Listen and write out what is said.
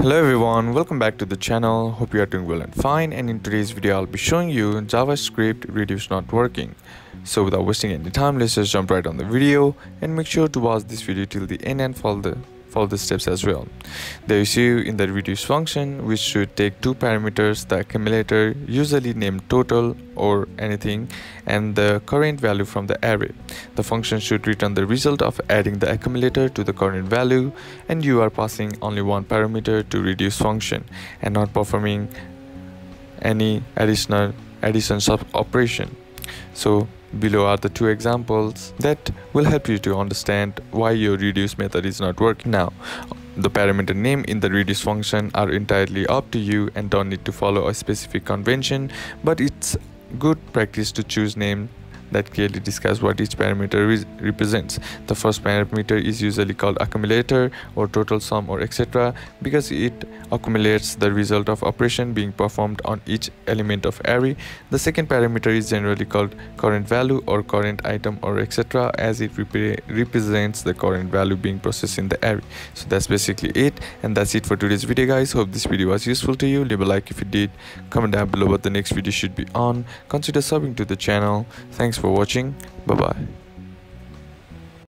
Hello everyone, welcome back to the channel. Hope you are doing well and fine, and in today's video I'll be showing you JavaScript reduce not working. So without wasting any time, let's just jump right on the video and make sure to watch this video till the end and follow the steps as well. The issue in the reduce function, which should take two parameters, the accumulator, usually named total or anything, and the current value from the array. The function should return the result of adding the accumulator to the current value, and you are passing only one parameter to reduce function and not performing any addition sub operation. So below are the two examples that will help you to understand why your reduce method is not working. Now, the parameter name in the reduce function are entirely up to you and don't need to follow a specific convention, but it's good practice to choose name that clearly discuss what each parameter represents. The first parameter is usually called accumulator or total sum or etc. because it accumulates the result of operation being performed on each element of array. The second parameter is generally called current value or current item or etc. as it represents the current value being processed in the array. So that's basically it, and that's it for today's video, guys. Hope this video was useful to you. Leave a like if it did, comment down below what the next video should be on, consider subbing to the channel. Thanks for watching. Bye bye.